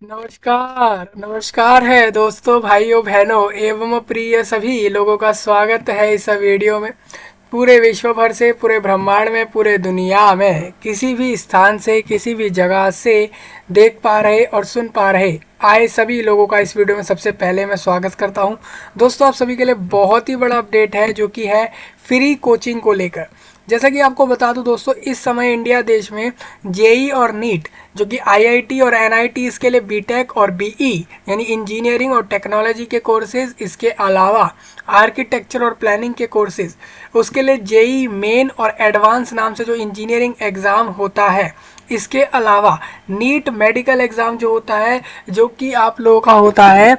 नमस्कार नमस्कार है दोस्तों, भाइयों बहनों एवं प्रिय सभी लोगों का स्वागत है इस वीडियो में। पूरे विश्व भर से, पूरे ब्रह्मांड में, पूरे दुनिया में किसी भी स्थान से, किसी भी जगह से देख पा रहे और सुन पा रहे आए सभी लोगों का इस वीडियो में सबसे पहले मैं स्वागत करता हूं। दोस्तों, आप सभी के लिए बहुत ही बड़ा अपडेट है जो कि है फ्री कोचिंग को लेकर। जैसा कि आपको बता दूं दोस्तों, इस समय इंडिया देश में जेई और नीट जो कि आईआईटी और एनआईटी, इसके लिए बीटेक और बीई यानी इंजीनियरिंग और टेक्नोलॉजी के कोर्सेज, इसके अलावा आर्किटेक्चर और प्लानिंग के कोर्सेज, उसके लिए जेई मेन और एडवांस नाम से जो इंजीनियरिंग एग्ज़ाम होता है, इसके अलावा नीट मेडिकल एग्ज़ाम जो होता है, जो कि आप लोगों का होता है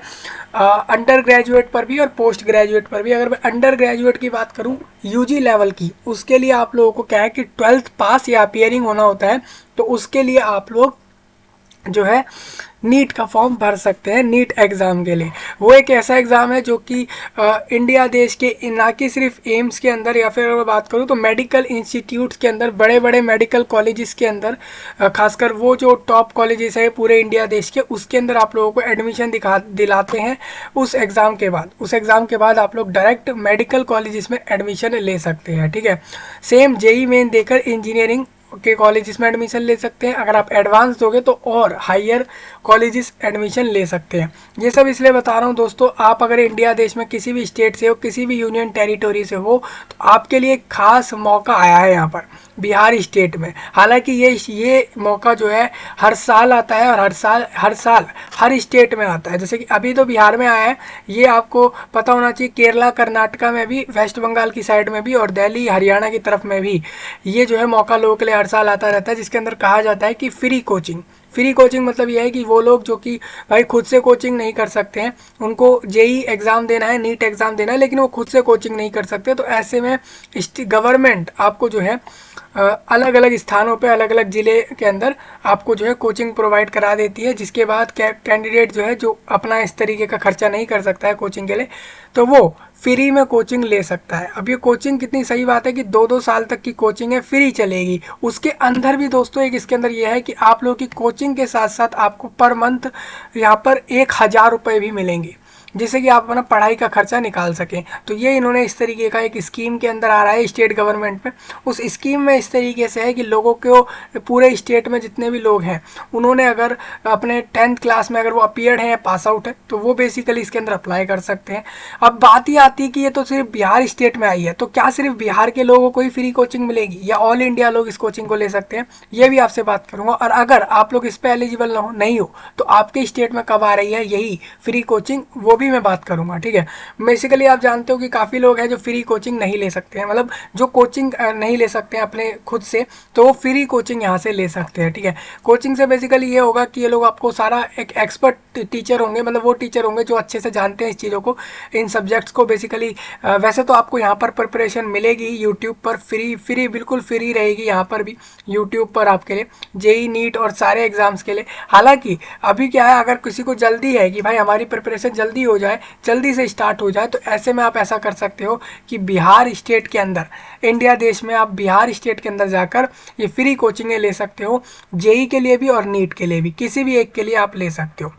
अंडर ग्रेजुएट पर भी और पोस्ट ग्रेजुएट पर भी। अगर मैं अंडर ग्रेजुएट की बात करूं, यूजी लेवल की, उसके लिए आप लोगों को क्या है कि 12th पास या अपियरिंग होना होता है। तो उसके लिए आप लोग जो है नीट का फॉर्म भर सकते हैं। नीट एग्ज़ाम के लिए वो एक ऐसा एग्ज़ाम है जो कि इंडिया देश के ना कि सिर्फ एम्स के अंदर, या फिर अगर बात करूँ तो मेडिकल इंस्टीट्यूट्स के अंदर, बड़े बड़े मेडिकल कॉलेजेस के अंदर, खासकर वो जो टॉप कॉलेजेस है पूरे इंडिया देश के, उसके अंदर आप लोगों को एडमिशन दिलाते हैं। उस एग्ज़ाम के बाद आप लोग डायरेक्ट मेडिकल कॉलेजेस में एडमिशन ले सकते हैं। ठीक है, सेम जेई मेन देकर इंजीनियरिंग के कॉलेजेस में एडमिशन ले सकते हैं। अगर आप एडवांस दोगे तो और हायर कॉलेजेस एडमिशन ले सकते हैं। ये सब इसलिए बता रहा हूँ दोस्तों, आप अगर इंडिया देश में किसी भी स्टेट से हो, किसी भी यूनियन टेरिटोरी से हो, तो आपके लिए खास मौका आया है यहाँ पर बिहार स्टेट में। हालांकि ये मौका जो है हर साल आता है, और हर साल हर स्टेट में आता है। जैसे कि अभी तो बिहार में आया है, ये आपको पता होना चाहिए। केरला, कर्नाटका में भी, वेस्ट बंगाल की साइड में भी, और दिल्ली, हरियाणा की तरफ में भी ये जो है मौका लोगों के लिए हर साल आता रहता है, जिसके अंदर कहा जाता है कि फ्री कोचिंग। फ्री कोचिंग मतलब यह है कि वो लोग जो कि भाई खुद से कोचिंग नहीं कर सकते हैं, उनको जेई एग्ज़ाम देना है, नीट एग्ज़ाम देना है, लेकिन वो खुद से कोचिंग नहीं कर सकते, तो ऐसे में गवर्नमेंट आपको जो है अलग अलग स्थानों पे, अलग अलग ज़िले के अंदर आपको जो है कोचिंग प्रोवाइड करा देती है। जिसके बाद कैंडिडेट जो है, जो अपना इस तरीके का खर्चा नहीं कर सकता है कोचिंग के लिए, तो वो फ्री में कोचिंग ले सकता है। अब ये कोचिंग कितनी सही बात है कि 2-2 साल तक की कोचिंग है, फ्री चलेगी। उसके अंदर भी दोस्तों एक इसके अंदर ये है कि आप लोगों की कोचिंग के साथ साथ आपको पर मंथ यहाँ पर 1,000 रुपये भी मिलेंगे, जिससे कि आप अपना पढ़ाई का खर्चा निकाल सकें। तो ये इन्होंने इस तरीके का एक स्कीम के अंदर आ रहा है स्टेट गवर्नमेंट में। उस स्कीम में इस तरीके से है कि लोगों को, पूरे स्टेट में जितने भी लोग हैं, उन्होंने अगर अपने 10th क्लास में अगर वो अपीयर्ड है, पास आउट है, तो वो बेसिकली इसके अंदर अप्लाई कर सकते हैं। अब बात ही आती है कि ये तो सिर्फ बिहार स्टेट में आई है, तो क्या सिर्फ बिहार के लोगों को ही फ्री कोचिंग मिलेगी, या ऑल इंडिया लोग इस कोचिंग को ले सकते हैं? ये भी आपसे बात करूंगा। और अगर आप लोग इस पर एलिजिबल नहीं हो, तो आपके स्टेट में कब आ रही है यही फ्री कोचिंग, वो भी मैं बात करूंगा। ठीक है, बेसिकली आप जानते हो कि काफ़ी लोग हैं जो फ्री कोचिंग नहीं ले सकते हैं, मतलब जो कोचिंग नहीं ले सकते हैं अपने खुद से, तो वो फ्री कोचिंग यहाँ से ले सकते हैं। ठीक है, कोचिंग से बेसिकली ये होगा कि ये लोग आपको सारा एक एक्सपर्ट टीचर होंगे, मतलब वो टीचर होंगे जो अच्छे से जानते हैं इस चीज़ों को, इन सब्जेक्ट्स को बेसिकली। वैसे तो आपको यहाँ पर प्रिपरेशन मिलेगी यूट्यूब पर, फ्री बिल्कुल फ्री रहेगी यहाँ पर भी, यूट्यूब पर आपके लिए, जेई नीट और सारे एग्जाम्स के लिए। हालांकि अभी क्या है, अगर किसी को जल्दी है कि भाई हमारी प्रिपरेशन जल्दी हो जाए, जल्दी से स्टार्ट हो जाए, तो ऐसे में आप ऐसा कर सकते हो कि बिहार स्टेट के अंदर, इंडिया देश में आप बिहार स्टेट के अंदर जाकर ये फ्री कोचिंगें ले सकते हो। जेई के लिए भी और नीट के लिए भी, किसी भी एक के लिए आप ले सकते हो।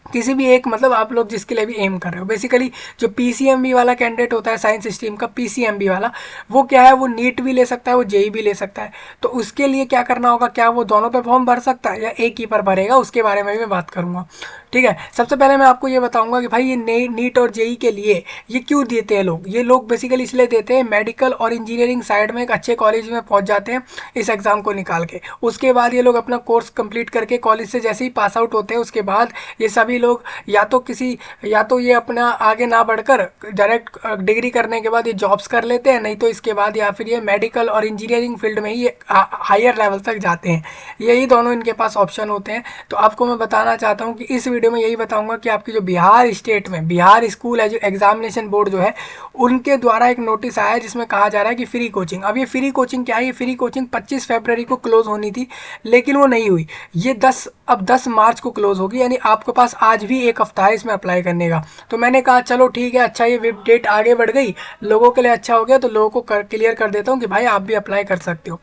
किसी भी एक, मतलब आप लोग जिसके लिए भी एम कर रहे हो। बेसिकली जो पीसीएमबी वाला कैंडिडेट होता है, साइंस स्ट्रीम का पीसीएमबी वाला, वो क्या है, वो नीट भी ले सकता है, वो जेई भी ले सकता है। तो उसके लिए क्या करना होगा, क्या वो दोनों पे फॉर्म भर सकता है या एक ही पर भरेगा, उसके बारे में भी मैं बात करूंगा। ठीक है, सबसे पहले मैं आपको ये बताऊंगा कि भाई ये नीट और जेई के लिए ये क्यों देते हैं लोग। ये लोग बेसिकली इसलिए देते हैं, मेडिकल और इंजीनियरिंग साइड में एक अच्छे कॉलेज में पहुंच जाते हैं इस एग्ज़ाम को निकाल के। उसके बाद ये लोग अपना कोर्स कंप्लीट करके कॉलेज से जैसे ही पास आउट होते हैं, उसके बाद ये सभी लोग या तो ये अपना आगे ना बढ़कर डायरेक्ट डिग्री करने के बाद ये जॉब्स कर लेते हैं, नहीं तो इसके बाद या फिर ये मेडिकल और इंजीनियरिंग फील्ड में ही हायर लेवल तक जाते हैं। यही दोनों इनके पास ऑप्शन होते हैं। तो आपको मैं बताना चाहता हूँ कि इस वीडियो में यही बताऊंगा कि आपकी जो बिहार स्टेट में बिहार स्कूल एग्जामिनेशन बोर्ड जो है उनके द्वारा एक नोटिस आया है जिसमें कहा जा रहा है कि फ्री कोचिंग। अब ये फ्री कोचिंग क्या है, ये फ्री कोचिंग 25 फरवरी को क्लोज होनी थी लेकिन वो नहीं हुई। ये 10 मार्च को क्लोज होगी, यानी आपके पास आज भी एक हफ्ता है इसमें अप्लाई करने का। तो मैंने कहा चलो ठीक है, अच्छा ये डेट आगे बढ़ गई, लोगों के लिए अच्छा हो गया, तो लोगों को क्लियर कर देता हूँ कि भाई आप भी अप्लाई कर सकते हो।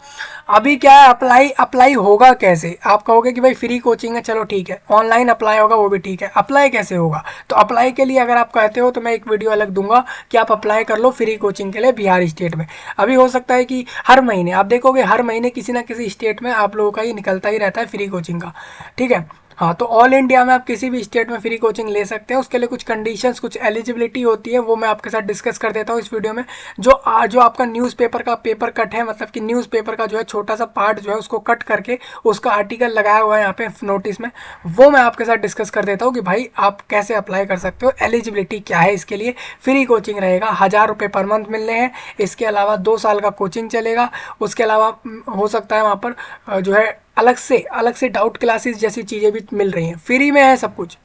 अभी क्या है, अप्लाई होगा कैसे? आप कहोगे कि भाई फ्री कोचिंग है, चलो ठीक है, ऑनलाइन अप्लाई होगा वो भी ठीक है, अप्लाई कैसे होगा? तो अप्लाई के लिए अगर आप कहते हो तो मैं एक वीडियो अलग दूंगा कि आप अप्लाई कर लो फ्री कोचिंग के लिए बिहार स्टेट में। अभी हो सकता है कि हर महीने आप देखोगे, हर महीने किसी ना किसी स्टेट में आप लोगों का ये निकलता ही रहता है फ्री कोचिंग का, ठीक है। हाँ, तो ऑल इंडिया में आप किसी भी स्टेट में फ्री कोचिंग ले सकते हैं। उसके लिए कुछ कंडीशंस, कुछ एलिजिबिलिटी होती है, वो मैं आपके साथ डिस्कस कर देता हूँ इस वीडियो में। जो आपका न्यूज़पेपर का पेपर कट है, मतलब कि न्यूज़पेपर का जो है छोटा सा पार्ट जो है उसको कट करके उसका आर्टिकल लगाया हुआ है यहाँ पे नोटिस में, वो मैं आपके साथ डिस्कस कर देता हूँ कि भाई आप कैसे अप्लाई कर सकते हो, एलिजिबिलिटी क्या है इसके लिए। फ्री कोचिंग रहेगा, 1000 रुपये पर मंथ मिलने हैं। इसके अलावा 2 साल का कोचिंग चलेगा। उसके अलावा हो सकता है वहाँ पर जो है अलग से डाउट क्लासेस जैसी चीज़ें भी मिल रही हैं। फ्री में है सब कुछ,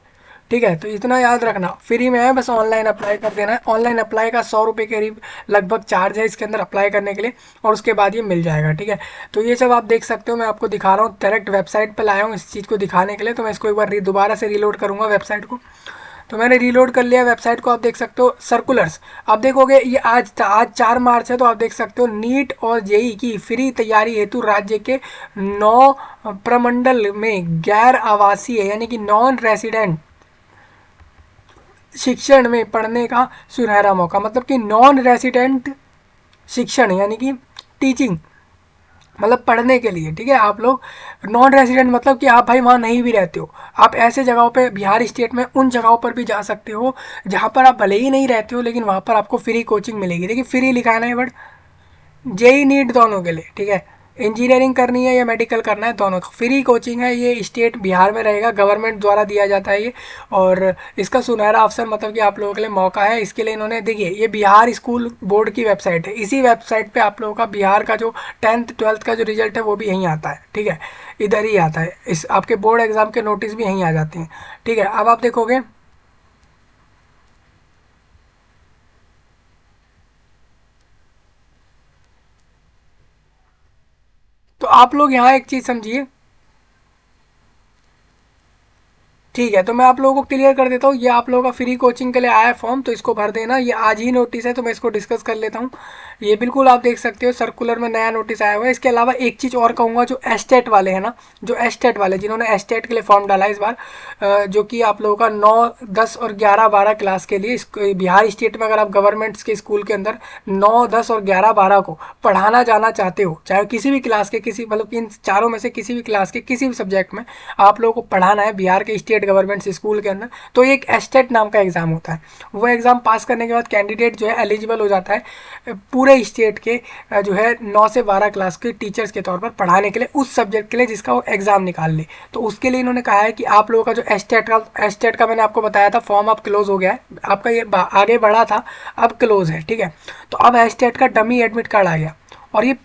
ठीक है। तो इतना याद रखना, फ्री में है, बस ऑनलाइन अप्लाई कर देना है। ऑनलाइन अप्लाई का 100 रुपये के करीब लगभग चार्ज है इसके अंदर अप्लाई करने के लिए, और उसके बाद ये मिल जाएगा, ठीक है। तो ये सब आप देख सकते हो, मैं आपको दिखा रहा हूँ, डायरेक्ट वेबसाइट पर लाया हूँ इस चीज़ को दिखाने के लिए। तो मैं इसको एक बार दोबारा से रीलोड करूँगा वेबसाइट को। तो मैंने रीलोड कर लिया वेबसाइट को, आप देख सकते हो सर्कुलर्स। आप देखोगे ये आज 4 मार्च है, तो आप देख सकते हो नीट और जेई की फ्री तैयारी हेतु राज्य के 9 प्रमंडल में गैर आवासीय यानी कि नॉन रेसिडेंट शिक्षण में पढ़ने का सुनहरा मौका। मतलब कि नॉन रेसिडेंट शिक्षण यानी कि टीचिंग, मतलब पढ़ने के लिए, ठीक है। आप लोग नॉन रेजिडेंट मतलब कि आप भाई वहाँ नहीं भी रहते हो, आप ऐसे जगहों पे बिहार स्टेट में उन जगहों पर भी जा सकते हो जहाँ पर आप भले ही नहीं रहते हो, लेकिन वहाँ पर आपको फ्री कोचिंग मिलेगी। देखिए फ्री लिखा है ना ये वर्ड, जेई नीट दोनों के लिए, ठीक है। इंजीनियरिंग करनी है या मेडिकल करना है, दोनों फ्री कोचिंग है। ये स्टेट बिहार में रहेगा, गवर्नमेंट द्वारा दिया जाता है ये। और इसका सुनहरा अवसर मतलब कि आप लोगों के लिए मौका है। इसके लिए इन्होंने, देखिए ये बिहार स्कूल बोर्ड की वेबसाइट है, इसी वेबसाइट पे आप लोगों का बिहार का जो 10th 12th का जो रिजल्ट है वो भी यहीं आता है, ठीक है, इधर ही आता है। इस आपके बोर्ड एग्जाम के नोटिस भी यहीं आ जाते हैं, ठीक है। अब आप देखोगे तो आप लोग यहाँ एक चीज़ समझिए, ठीक है। तो मैं आप लोगों को क्लियर कर देता हूँ, ये आप लोगों का फ्री कोचिंग के लिए आया फॉर्म, तो इसको भर देना। ये आज ही नोटिस है तो मैं इसको डिस्कस कर लेता हूँ। ये बिल्कुल आप देख सकते हो सर्कुलर में नया नोटिस आया हुआ है। इसके अलावा एक चीज़ और कहूँगा, जो एस्टेट वाले हैं ना, जो एस्टेट वाले जिन्होंने एस्टेट के लिए फॉर्म डाला है इस बार, जो कि आप लोगों का 9, 10 और 11, 12 क्लास के लिए बिहार स्टेट में अगर आप गवर्नमेंट्स के स्कूल के अंदर 9, 10 और 11, 12 को पढ़ाना जाना चाहते हो, चाहे किसी भी क्लास के किसी, मतलब इन चारों में से किसी भी क्लास के किसी भी सब्जेक्ट में आप लोगों को पढ़ाना है बिहार के स्टेट गवर्नमेंट स्कूल के अंदर, तो एक एस्टेट नाम का एग्जाम होता है। वो एग्जाम पास करने के बाद कैंडिडेट जो है एलिजिबल हो जाता है पूरे स्टेट के जो है 9 से 12 क्लास के टीचर्स के तौर पर पढ़ाने के लिए, उस सब्जेक्ट के लिए जिसका वो एग्जाम निकाल ले। तो उसके लिए इन्होंने कहा है कि आप लोगों का जो एस्टेट का मैंने आपको बताया था फॉर्म अब क्लोज हो गया है, आपका ये आगे बढ़ा था, अब क्लोज है, ठीक है। तो अब एस्टेट का डमी एडमिट कार्ड आ गया, और ये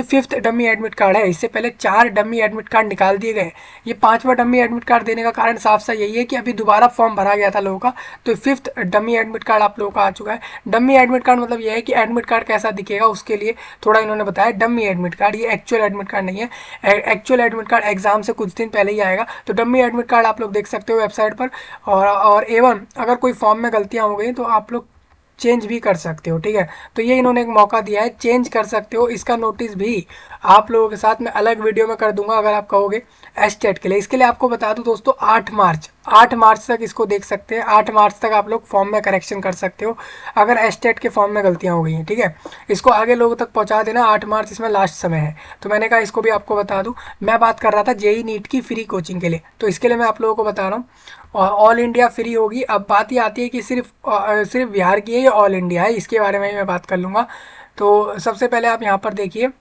फिफ्थ डमी एडमिट कार्ड है। इससे पहले 4 डमी एडमिट कार्ड निकाल दिए गए। ये 5वां डमी एडमिट कार्ड देने का कारण साफ सा यही है कि अभी दोबारा फॉर्म भरा गया था लोगों का, तो 5th डमी एडमिट कार्ड आप लोगों का आ चुका है। डमी एडमिट कार्ड मतलब यह है कि एडमिट कार्ड कैसा दिखेगा उसके लिए थोड़ा इन्होंने बताया, डमी एडमिट कार्ड, ये एक्चुअल एडमिट कार्ड नहीं है। एक्चुअल एडमिट कार्ड एग्जाम से कुछ दिन पहले ही आएगा। तो डमी एडमिट कार्ड आप लोग देख सकते हो वेबसाइट पर। और एवं अगर कोई फॉर्म में गलतियाँ हो गई तो आप लोग चेंज भी कर सकते हो, ठीक है। तो ये इन्होंने एक मौका दिया है, चेंज कर सकते हो। इसका नोटिस भी आप लोगों के साथ मैं अलग वीडियो में कर दूंगा अगर आप कहोगे एस्टेट के लिए। इसके लिए आपको बता दूं दोस्तों, 8 मार्च तक इसको देख सकते हैं। 8 मार्च तक आप लोग फॉर्म में करेक्शन कर सकते हो अगर एस्टेट के फॉर्म में गलतियां हो गई हैं, ठीक है। इसको आगे लोगों तक पहुंचा देना, 8 मार्च इसमें लास्ट समय है। तो मैंने कहा इसको भी आपको बता दूं। मैं बात कर रहा था जेई नीट की फ्री कोचिंग के लिए, तो इसके लिए मैं आप लोगों को बता रहा हूँ ऑल इंडिया फ्री होगी। अब बात ये आती है कि सिर्फ बिहार की है या ऑल इंडिया है, इसके बारे में मैं बात कर लूँगा। तो सबसे पहले आप यहाँ पर देखिए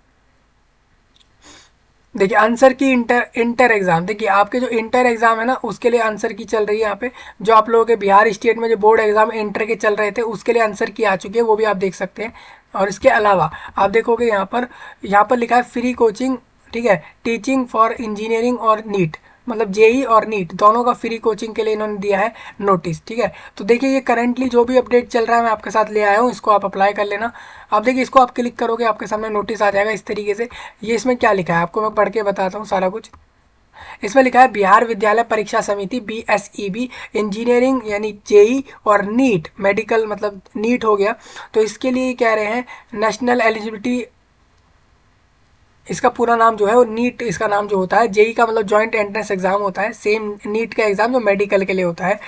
आंसर की इंटर एग्जाम, देखिए आपके जो इंटर एग्जाम है ना उसके लिए आंसर की चल रही है यहाँ पे। जो आप लोगों के बिहार स्टेट में जो बोर्ड एग्जाम इंटर के चल रहे थे उसके लिए आंसर की आ चुकी है, वो भी आप देख सकते हैं। और इसके अलावा आप देखोगे यहाँ पर लिखा है फ्री कोचिंग, ठीक है, टीचिंग फॉर इंजीनियरिंग और नीट, मतलब जेई और नीट दोनों का फ्री कोचिंग के लिए इन्होंने दिया है नोटिस। ठीक है, तो देखिए ये करंटली जो भी अपडेट चल रहा है मैं आपके साथ ले आया हूँ, इसको आप अप्लाई कर लेना। अब देखिए इसको आप क्लिक करोगे आपके सामने नोटिस आ जाएगा इस तरीके से। ये इसमें क्या लिखा है आपको मैं पढ़ के बताता हूँ सारा कुछ। इसमें लिखा है बिहार विद्यालय परीक्षा समिति BSEB इंजीनियरिंग यानी जेई और नीट मेडिकल मतलब नीट हो गया, तो इसके लिए कह रहे हैं नेशनल एलिजिबिलिटी, इसका पूरा नाम जो है वो नीट, इसका नाम जो होता है जेई का मतलब जॉइंट एंट्रेंस एग्जाम होता है, सेम नीट का एग्जाम जो मेडिकल के लिए होता है,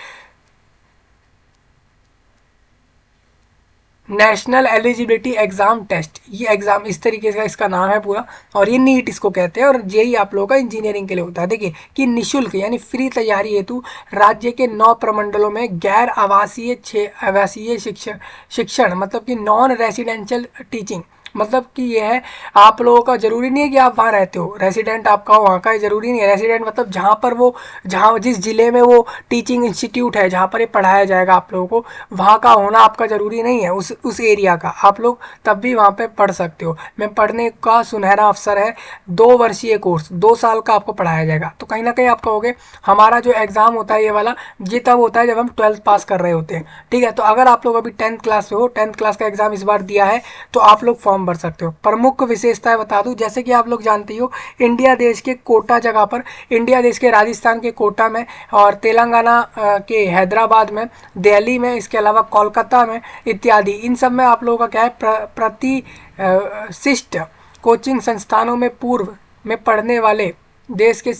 नेशनल एलिजिबिलिटी एग्जाम टेस्ट, ये एग्जाम इस तरीके से इसका नाम है पूरा, और ये नीट इसको कहते हैं, और जेई आप लोगों का इंजीनियरिंग के लिए होता है। देखिए कि निशुल्क यानी फ्री तैयारी हेतु राज्य के 9 प्रमंडलों में गैर आवासीय 6 आवासीय शिक्षण मतलब कि नॉन रेसिडेंशियल टीचिंग, मतलब कि ये है आप लोगों का जरूरी नहीं है कि आप वहाँ रहते हो, रेसिडेंट आपका हो वहाँ का जरूरी नहीं है। रेसिडेंट मतलब जहाँ पर वो, जहाँ जिस जिले में वो टीचिंग इंस्टीट्यूट है जहाँ पर ये पढ़ाया जाएगा आप लोगों को, वहाँ का होना आपका ज़रूरी नहीं है, उस एरिया का आप लोग तब भी वहाँ पे पढ़ सकते हो। मैं पढ़ने का सुनहरा अवसर है, 2 वर्षीय कोर्स 2 साल का आपको पढ़ाया जाएगा। तो कहीं ना कहीं आप कहोगे हमारा जो एग्ज़ाम होता है ये वाला, ये तब होता है जब हम 12th पास कर रहे होते हैं। ठीक है, तो अगर आप लोग अभी 10th क्लास में हो, 10th क्लास का एग्ज़ाम इस बार दिया है, तो आप लोग फॉर्म भर सकते हो। प्रमुख विशेषताएं बता दूं, जैसे कि आप लोग जानते हो इंडिया देश के कोटा जगह पर, इंडिया देश के राजस्थान के कोटा में, और तेलंगाना के हैदराबाद में, दिल्ली में, इसके अलावा कोलकाता में इत्यादि, इन सब में आप लोगों का क्या है प्रतिष्ठित कोचिंग संस्थानों में पूर्व में पढ़ने वाले देश के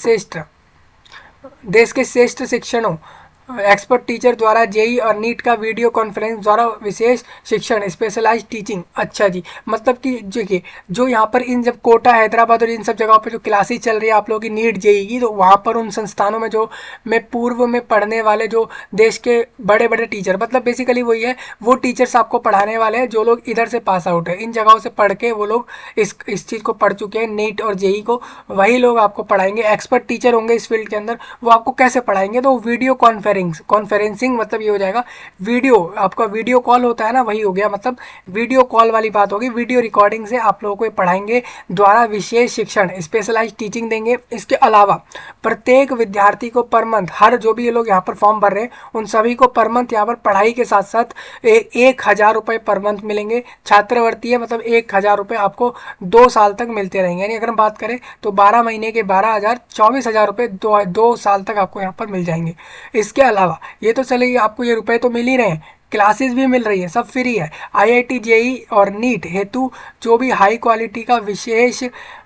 श्रेष्ठ शिक्षणों एक्सपर्ट टीचर द्वारा जेई और नीट का वीडियो कॉन्फ्रेंस द्वारा विशेष शिक्षण स्पेशलाइज टीचिंग। अच्छा जी, मतलब कि देखिए जो यहाँ पर इन जब कोटा हैदराबाद और इन सब जगहों पर जो क्लासेस चल रही है आप लोगों की नीट जेई की, तो वहाँ पर उन संस्थानों में जो में पूर्व में पढ़ने वाले जो देश के बड़े बड़े टीचर, मतलब बेसिकली वही है वो टीचर्स आपको पढ़ाने वाले हैं जो लोग इधर से पास आउट है, इन जगहों से पढ़ के वो लोग इस चीज़ को पढ़ चुके हैं नीट और जेई को, वही लोग आपको पढ़ाएंगे। एक्सपर्ट टीचर होंगे इस फील्ड के अंदर, वो आपको कैसे पढ़ाएंगे, तो वीडियो कॉन्फ्रेंसिंग मतलब ये हो जाएगा वीडियो, आपका वीडियो कॉल होता है ना, वही हो गया, मतलब वीडियो कॉल वाली बात होगी, वीडियो रिकॉर्डिंग से आप लोगों को पढ़ाएंगे, द्वारा विशेष शिक्षण स्पेशलाइज टीचिंग देंगे। इसके अलावा प्रत्येक विद्यार्थी को पर मंथ, हर जो भी ये लोग यहाँ पर फॉर्म भर रहे हैं उन सभी को पर मंथ यहाँ पर पढ़ाई के साथ साथ 1,000 रुपये पर मंथ मिलेंगे। छात्रवृत्ति है, मतलब 1,000 रुपये आपको 2 साल तक मिलते रहेंगे, यानी अगर हम बात करें तो 12 महीने के 12,000 24,000 रुपये 2 साल तक आपको यहाँ पर मिल जाएंगे। इसके अलावा ये तो चलेगी, आपको ये रुपए तो मिल ही रहे हैं, क्लासेस भी मिल रही है, सब फ्री है। IIT जेई और नीट हेतु जो भी हाई क्वालिटी का विशेष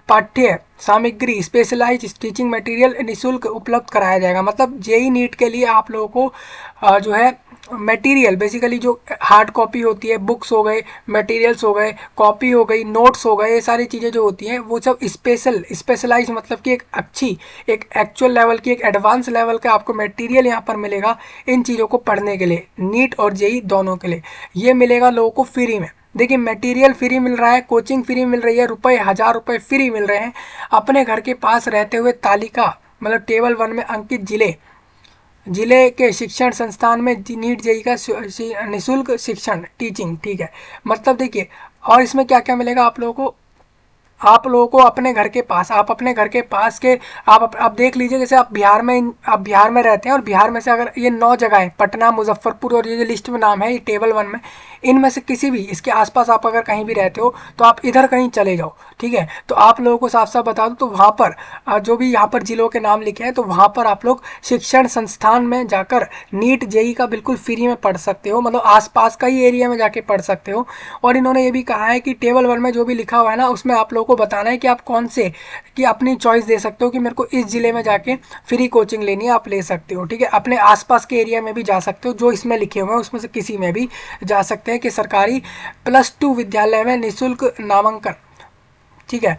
पाठ्य सामग्री स्पेशलाइज टीचिंग मटेरियल निःशुल्क उपलब्ध कराया जाएगा। मतलब जेई नीट के लिए आप लोगों को जो है मटेरियल, बेसिकली जो हार्ड कॉपी होती है, बुक्स हो गए, मटेरियल्स हो गए, कॉपी हो गई, नोट्स हो गए, ये सारी चीज़ें जो होती हैं वो सब स्पेशलाइज मतलब कि एक अच्छी, एक एक्चुअल लेवल की, एक एडवांस लेवल का आपको मटेरियल यहाँ पर मिलेगा इन चीज़ों को पढ़ने के लिए, नीट और जेई दोनों के लिए ये मिलेगा लोगों को फ्री में। देखिए मटेरियल फ्री मिल रहा है, कोचिंग फ्री मिल रही है, 1,000 रुपये फ्री मिल रहे हैं। अपने घर के पास रहते हुए तालिका मतलब टेबल 1 में अंकित जिले के शिक्षण संस्थान में नीट जेई का निःशुल्क शिक्षण टीचिंग। ठीक है, मतलब देखिए, और इसमें क्या क्या मिलेगा आप लोगों को अपने घर के पास, आप अपने घर के पास के आप देख लीजिए, जैसे आप बिहार में रहते हैं और बिहार में से अगर ये 9 जगह है, पटना, मुजफ्फरपुर और ये जो लिस्ट में नाम है ये टेबल 1 में, इनमें से किसी भी इसके आसपास आप अगर कहीं भी रहते हो तो आप इधर कहीं चले जाओ। ठीक है, तो आप लोगों को साफ साफ बता दूं तो वहाँ पर जो भी यहाँ पर जिलों के नाम लिखे हैं तो वहाँ पर आप लोग शिक्षण संस्थान में जाकर नीट जेई का बिल्कुल फ्री में पढ़ सकते हो, मतलब आसपास का ही एरिया में जाके पढ़ सकते हो। और इन्होंने ये भी कहा है कि टेबल 1 में जो भी लिखा हुआ है ना उसमें आप लोगों को बताना है कि आप कौन से, कि अपनी चॉइस दे सकते हो कि मेरे को इस जिले में जाके फ्री कोचिंग लेनी है, आप ले सकते हो। ठीक है, अपने आसपास के एरिया में भी जा सकते हो, जो इसमें लिखे हुए हैं उसमें से किसी में भी जा सकते हैं कि सरकारी +2 विद्यालय में निःशुल्क नामांकन। ठीक है,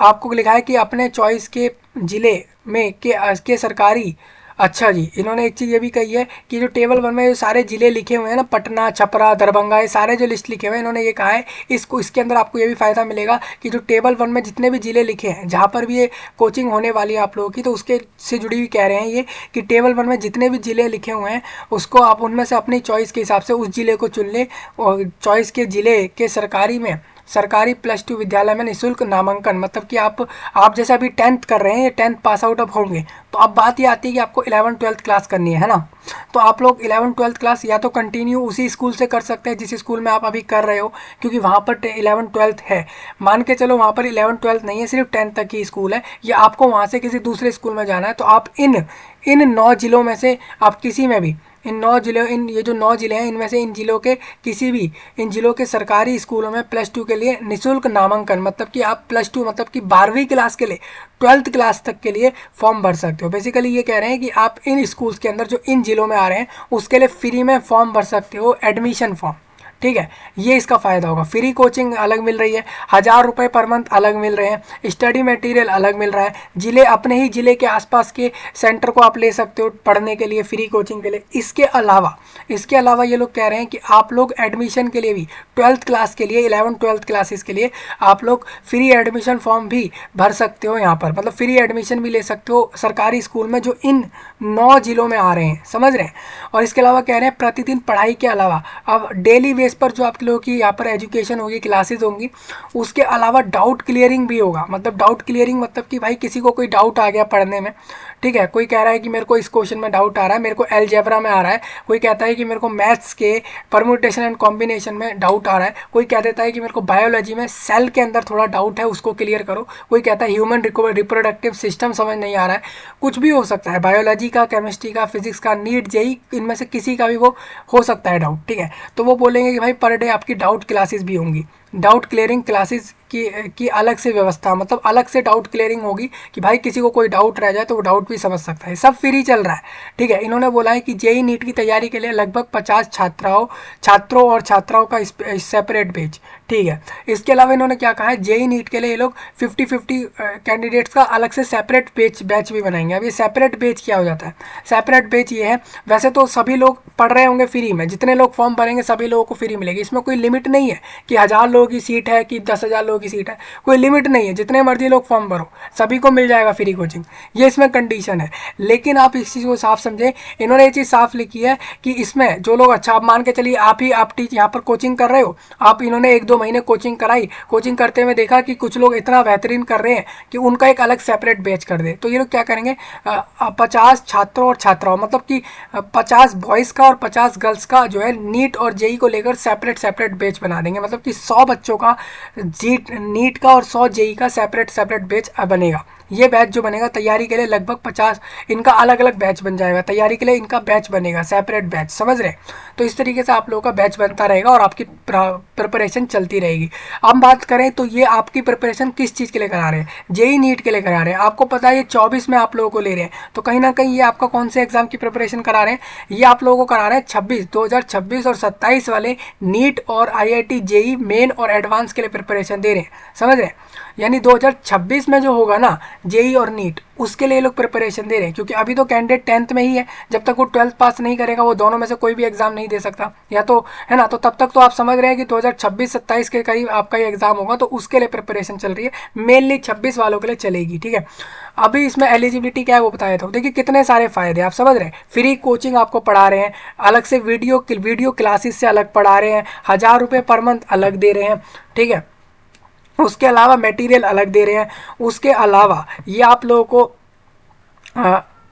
आपको लिखा है कि अपने चॉइस के जिले में के सरकारी। अच्छा जी, इन्होंने एक चीज़ ये भी कही है कि जो टेबल 1 में जो सारे ज़िले लिखे हुए हैं ना, पटना, छपरा, दरभंगा, ये सारे जो लिस्ट लिखे हुए हैं, इन्होंने ये कहा है इसके अंदर आपको ये भी फ़ायदा मिलेगा कि जो टेबल 1 में जितने भी ज़िले लिखे हैं जहाँ पर भी ये कोचिंग होने वाली है आप लोगों की, तो उसके से जुड़ी हुई कह रहे हैं ये कि टेबल 1 में जितने भी ज़िले लिखे हुए हैं उसको आप उनमें से अपनी चॉइस के हिसाब से उस ज़िले को चुन लें, और चॉइस के ज़िले के सरकारी में सरकारी +2 विद्यालय में निःशुल्क नामांकन, मतलब कि आप जैसे अभी 10th कर रहे हैं, ये 10th पास आउट अब होंगे, तो अब बात ये आती है कि आपको 11th-12th क्लास करनी है ना। तो आप लोग 11th-12th क्लास या तो कंटिन्यू उसी स्कूल से कर सकते हैं जिस स्कूल में आप अभी कर रहे हो, क्योंकि वहाँ पर 11th-12th है। मान के चलो वहाँ पर 11th-12th नहीं है, सिर्फ 10th तक ही स्कूल है, या आपको वहाँ से किसी दूसरे स्कूल में जाना है, तो आप इन 9 जिलों में से आप किसी में भी ये जो 9 जिले हैं, इनमें से इन जिलों के किसी भी इन जिलों के सरकारी स्कूलों में +2 के लिए निःशुल्क नामांकन, मतलब कि आप +2 मतलब कि 12वीं क्लास के लिए 12th क्लास तक के लिए फॉर्म भर सकते हो। बेसिकली ये कह रहे हैं कि आप इन स्कूल्स के अंदर जो इन जिलों में आ रहे हैं उसके लिए फ्री में फॉर्म भर सकते हो, एडमिशन फॉर्म। ठीक है, ये इसका फ़ायदा होगा। फ्री कोचिंग अलग मिल रही है, 1000 रुपये पर मंथ अलग मिल रहे हैं, स्टडी मटेरियल अलग मिल रहा है, अपने ही ज़िले के आसपास के सेंटर को आप ले सकते हो पढ़ने के लिए, फ्री कोचिंग के लिए। इसके अलावा ये लोग कह रहे हैं कि आप लोग एडमिशन के लिए भी 12th क्लास के लिए, 11th-12th क्लासेस के लिए आप लोग फ्री एडमिशन फॉर्म भी भर सकते हो यहाँ पर, मतलब फ्री एडमिशन भी ले सकते हो सरकारी स्कूल में जो इन 9 जिलों में आ रहे हैं, समझ रहे हैं। और इसके अलावा कह रहे हैं प्रतिदिन पढ़ाई के अलावा अब डेली बेस पर जो आप लोगों की यहाँ पर एजुकेशन होगी, क्लासेस होंगी, उसके अलावा डाउट क्लियरिंग भी होगा। मतलब डाउट क्लियरिंग मतलब कि भाई किसी को कोई डाउट आ गया पढ़ने में, ठीक है, कोई कह रहा है कि मेरे को इस क्वेश्चन में डाउट आ रहा है, मेरे को अलजेब्रा में आ रहा है, कोई कहता है कि मेरे को मैथ्स के परम्यूटेशन एंड कॉम्बिनेशन में डाउट आ रहा है, कोई कह देता है कि मेरे को बायोलॉजी में सेल के अंदर थोड़ा डाउट है, उसको क्लियर करो, कोई कहता है ह्यूमन रिप्रोडक्टिव सिस्टम समझ नहीं आ रहा है, कुछ भी हो सकता है, बायोलॉजी का, केमिस्ट्री का, फिजिक्स का, नीट जेई, इनमें से किसी का भी वो हो सकता है डाउट। ठीक है, तो वो बोलेंगे कि भाई पर डे आपकी डाउट क्लासेस भी होंगी, डाउट क्लियरिंग क्लासेस की अलग से व्यवस्था, मतलब अलग से डाउट क्लियरिंग होगी कि भाई किसी को कोई डाउट रह जाए तो वो डाउट भी समझ सकता है। सब फ्री चल रहा है। ठीक है, इन्होंने बोला है कि जेई नीट की तैयारी के लिए लगभग 50 छात्रों और छात्राओं का सेपरेट बैच। ठीक है, इसके अलावा इन्होंने क्या कहा है, जेई नीट के लिए ये लोग 50-50 कैंडिडेट्स का अलग से सेपरेट बैच भी बनाएंगे। अब ये सेपरेट बैच क्या हो जाता है? सेपरेट बैच ये है, वैसे तो सभी लोग पढ़ रहे होंगे फ्री में, जितने लोग फॉर्म भरेंगे सभी लोगों को फ्री मिलेगी, इसमें कोई लिमिट नहीं है कि 1000 लोगों की सीट है कि 10,000 लोगों की सीट है, कोई लिमिट नहीं है, जितने मर्जी लोग फॉर्म भरो सभी को मिल जाएगा फ्री कोचिंग, ये इसमें कंडीशन है। लेकिन आप इस चीज़ को साफ समझें, इन्होंने ये चीज़ साफ लिखी है कि इसमें जो लोग, अच्छा आप मान के चलिए आप यहाँ पर कोचिंग कर रहे हो, आप इन्होंने 1-2 महीने कोचिंग कराई, कोचिंग करते हुए देखा कि कुछ लोग इतना बेहतरीन कर रहे हैं कि उनका एक अलग सेपरेट बैच कर दे, तो ये लोग क्या करेंगे, 50 छात्रों और छात्राओं, मतलब कि 50 बॉयज़ का और 50 गर्ल्स का जो है नीट और जेई को लेकर सेपरेट बैच बना देंगे, मतलब कि 100 बच्चों का नीट का और 100 जेई का सेपरेट बैच बनेगा। ये बैच जो बनेगा तैयारी के लिए लगभग 50 इनका अलग अलग बैच बन जाएगा, तैयारी के लिए इनका बैच बनेगा, सेपरेट बैच, समझ रहे? तो इस तरीके से आप लोगों का बैच बनता रहेगा और आपकी प्रिपरेशन चलती रहेगी। अब बात करें तो ये आपकी प्रिपरेशन किस चीज़ के लिए करा रहे हैं? जेई नीट के लिए करा रहे हैं। आपको पता है ये 24 में आप लोगों को ले रहे हैं, तो कहीं ना कहीं ये आपका कौन से एग्जाम की प्रिपरेशन करा रहे हैं? ये आप लोगों को करा रहे हैं 2026 और 27 वाले नीट और IIT जेई मेन और एडवांस के लिए प्रिपरेशन दे रहे हैं, समझ रहे हैं? यानी 2026 में जो होगा ना जेई और नीट, उसके लिए लोग प्रिपरेशन दे रहे हैं, क्योंकि अभी तो कैंडिडेट 10th में ही है, जब तक वो 12th पास नहीं करेगा वो दोनों में से कोई भी एग्जाम नहीं दे सकता, या तो है ना, तो तब तक तो आप समझ रहे हैं कि 2026-27 के करीब आपका ये एग्जाम होगा, तो उसके लिए प्रिपरेशन चल रही है, मेनली 26 वालों के लिए चलेगी। ठीक है, अभी इसमें एलिजिबिलिटी क्या है वो बताया था, देखिए कितने सारे फायदे आप समझ रहे हैं। फ्री कोचिंग आपको पढ़ा रहे हैं, अलग से वीडियो क्लासेस से अलग पढ़ा रहे हैं, 1000 रुपये पर मंथ अलग दे रहे हैं। ठीक है, उसके अलावा मटेरियल अलग दे रहे हैं, उसके अलावा ये आप लोगों को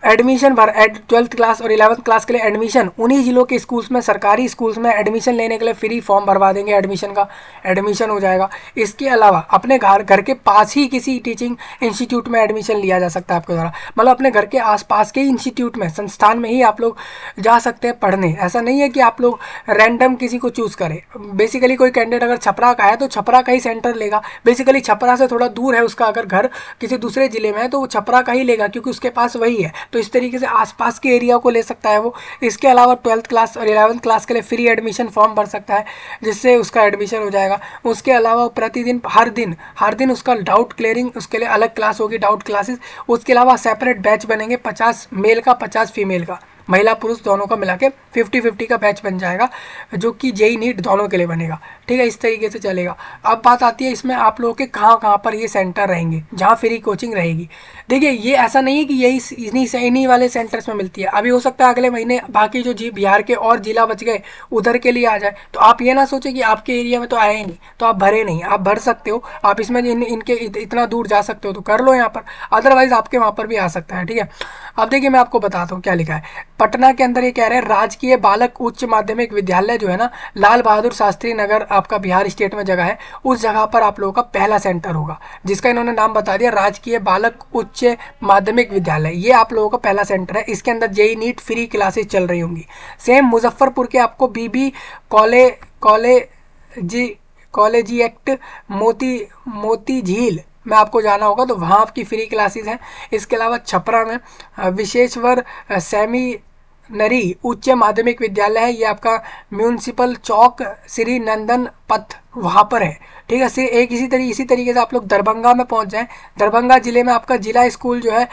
एडमिशन 12th क्लास और 11th क्लास के लिए एडमिशन उन्हीं जिलों के स्कूल्स में, सरकारी स्कूल्स में एडमिशन लेने के लिए फ्री फॉर्म भरवा देंगे, एडमिशन हो जाएगा। इसके अलावा अपने घर के पास ही किसी टीचिंग इंस्टीट्यूट में एडमिशन लिया जा सकता है आपके द्वारा, मतलब अपने घर के आसपास के इंस्टीट्यूट में, संस्थान में ही आप लोग जा सकते हैं पढ़ने। ऐसा नहीं है कि आप लोग रैंडम किसी को चूज़ करें। बेसिकली कोई कैंडिडेट अगर छपरा का है तो छपरा का ही सेंटर लेगा, बेसिकली छपरा से थोड़ा दूर है उसका अगर घर किसी दूसरे ज़िले में है तो वो छपरा का ही लेगा, क्योंकि उसके पास वही है, तो इस तरीके से आसपास के एरिया को ले सकता है वो। इसके अलावा 12th क्लास और 11th क्लास के लिए फ्री एडमिशन फॉर्म भर सकता है, जिससे उसका एडमिशन हो जाएगा। उसके अलावा प्रतिदिन हर दिन उसका डाउट क्लियरिंग, उसके लिए अलग क्लास होगी, डाउट क्लासेस। उसके अलावा सेपरेट बैच बनेंगे, 50 मेल का 50 फीमेल का, महिला पुरुष दोनों का मिला के 50-50 का बैच बन जाएगा, जो कि जेई नीट दोनों के लिए बनेगा। ठीक है, इस तरीके से चलेगा। अब बात आती है इसमें आप लोगों के कहाँ कहाँ पर ये सेंटर रहेंगे जहाँ फ्री कोचिंग रहेगी। देखिए, ये ऐसा नहीं है कि यही इन्हीं वाले सेंटर्स में मिलती है। अभी हो सकता है अगले महीने बाकी जो बिहार के और जिला बच गए उधर के लिए आ जाए, तो आप ये ना सोचें कि आपके एरिया में तो आए ही नहीं तो आप भरे नहीं। आप भर सकते हो, आप इसमें इनके इतना दूर जा सकते हो तो कर लो यहाँ पर, अदरवाइज आपके वहाँ पर भी आ सकता है। ठीक है, अब देखिए मैं आपको बताता हूँ क्या लिखा है। पटना के अंदर ये कह रहे हैं राजकीय बालक उच्च माध्यमिक विद्यालय जो है ना, लाल बहादुर शास्त्री नगर आपका बिहार स्टेट में जगह है, उस जगह पर आप लोगों का पहला सेंटर होगा, जिसका इन्होंने नाम बता दिया राजकीय बालक उच्च माध्यमिक विद्यालय। ये आप लोगों का पहला सेंटर है। इसके अंदर जेई नीट फ्री क्लासेस चल रही होंगी। सेम मुजफ्फरपुर के आपको बीबी कॉलेजी एक्ट मोती झील में आपको जाना होगा, तो वहाँ आपकी फ्री क्लासेस हैं। इसके अलावा छपरा में विशेश्वर सेमिनरी उच्च माध्यमिक विद्यालय है, ये आपका म्यूनसिपल चौक श्री नंदन पथ वहाँ पर है। ठीक है, सिर्फ एक इसी तरीके से आप लोग दरभंगा में पहुँच जाएं। दरभंगा जिले में आपका जिला स्कूल जो है